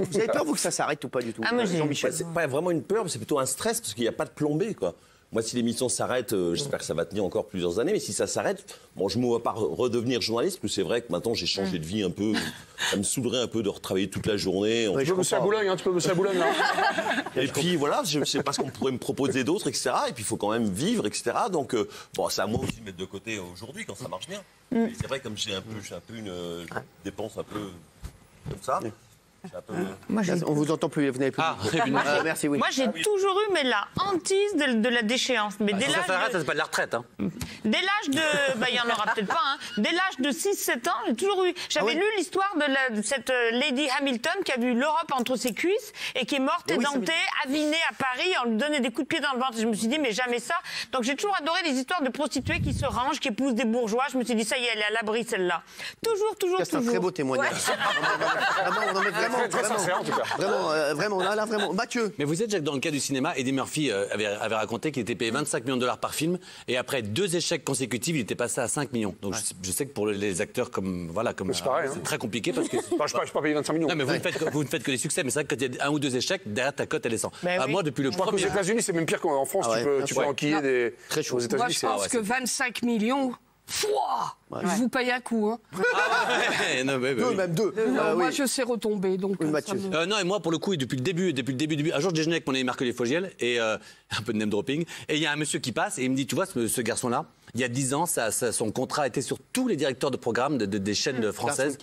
Vous avez peur, vous, que ça s'arrête ou pas du tout? Ah, moi, Jean-Michel. C'est pas vraiment une peur, mais c'est plutôt un stress parce qu'il n'y a pas de plombée, quoi. Moi, si l'émission s'arrête, j'espère que ça va tenir encore plusieurs années, mais si ça s'arrête, bon, je ne me vois pas redevenir journaliste, parce que c'est vrai que maintenant j'ai changé de vie un peu. Ça me saoulerait un peu de retravailler toute la journée. Tu peux bosser à Boulogne, hein, tu peux bosser à Boulogne. Et puis voilà, je ne sais pas ce qu'on pourrait me proposer d'autre, etc. Et puis il faut quand même vivre, etc. Donc, bon, c'est à moi aussi de mettre de côté aujourd'hui quand ça marche bien. Mais c'est vrai, comme j'ai un peu une dépense un peu comme ça. Moi, On vous entend plus, vous n'avez plus. Merci, oui. Moi, j'ai toujours eu mais la hantise de la déchéance. Mais dès Si ça l'âge s'arrête, de... c'est pas de la retraite. Hein. Dès l'âge de... Bah, il y en aura peut-être pas. Hein. Dès l'âge de 6-7 ans, j'ai toujours eu... J'avais lu l'histoire de cette Lady Hamilton qui a vu l'Europe entre ses cuisses et qui est morte édentée, avinée à Paris. On lui donnait des coups de pied dans le ventre. Et je me suis dit, mais jamais ça. Donc, j'ai toujours adoré les histoires de prostituées qui se rangent, qui épousent des bourgeois. Je me suis dit, ça y est, elle est à l'abri, celle-là. Toujours. C'est un très beau témoignage. Vraiment, là, vraiment. Mathieu. Mais vous êtes, Jacques, dans le cas du cinéma, Eddie Murphy avait raconté qu'il était payé 25 millions de dollars par film et après 2 échecs consécutifs, il était passé à 5 millions. Donc je sais que pour les acteurs comme c'est pareil, c'est très compliqué parce que je ne suis pas payé 25 millions. non mais vous ne faites que des succès, mais c'est vrai que quand il y a 1 ou 2 échecs, derrière ta cote elle descend. Moi depuis le Je crois qu'aux États-Unis c'est même pire qu'en France. Tu peux enquiller des. Très chaud. Aux États-Unis, Moi, je pense que 25 millions, je vous paye un coup. Hein. Même deux. Moi, je sais retomber. Donc, Mathieu. Non, et moi, pour le coup, et depuis le début, un jour, je déjeunais avec mon ami Marc-Olivier Fogiel, et un peu de name dropping, et il y a un monsieur qui passe, et il me dit, tu vois, ce garçon-là, il y a 10 ans, son contrat était sur tous les directeurs de programmes des chaînes françaises.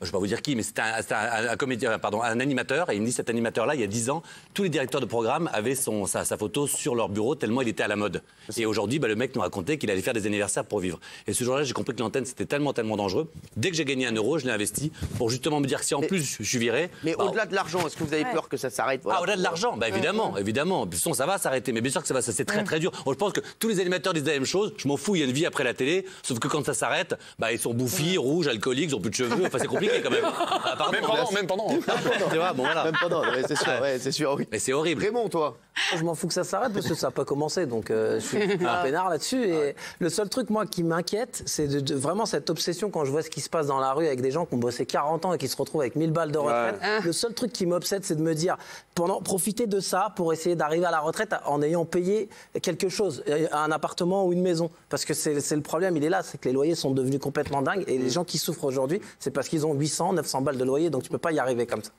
Je ne vais pas vous dire qui, mais c'était un animateur, et il me dit, cet animateur-là, il y a 10 ans, tous les directeurs de programmes avaient sa photo sur leur bureau, tellement il était à la mode. Et aujourd'hui, le mec nous racontait qu'il allait faire des anniversaires pour vivre. Et ce jour-là, j'ai compris que l'antenne, c'était tellement dangereux. Dès que j'ai gagné 1 euro, je l'ai investi pour justement me dire que si en plus je suis viré. Mais au-delà de l'argent, est-ce que vous avez peur que ça s'arrête? Au-delà de l'argent, évidemment. De toute façon, ça va s'arrêter. Mais bien sûr que c'est très dur. Je pense que tous les animateurs disent la même chose. Je m'en fous, il y a une vie après la télé. Sauf que quand ça s'arrête, ils sont bouffis, rouges, alcooliques, ils n'ont plus de cheveux. Enfin, c'est compliqué quand même. Même pendant. Tu vois, bon, voilà. Même pendant, c'est sûr, oui. Mais c'est horrible. Raymond, toi? Je m'en fous que ça s'arrête parce que ça n'a pas commencé, donc je suis un peinard là-dessus. Et le seul truc, moi, qui m'inquiète, c'est vraiment cette obsession quand je vois ce qui se passe dans la rue avec des gens qui ont bossé 40 ans et qui se retrouvent avec 1000 balles de retraite. Le seul truc qui m'obsède, c'est de me dire, profiter de ça pour essayer d'arriver à la retraite en ayant payé quelque chose, un appartement ou une maison. Parce que c'est le problème, il est là, c'est que les loyers sont devenus complètement dingues et les gens qui souffrent aujourd'hui, c'est parce qu'ils ont 800, 900 balles de loyer, donc tu peux pas y arriver comme ça.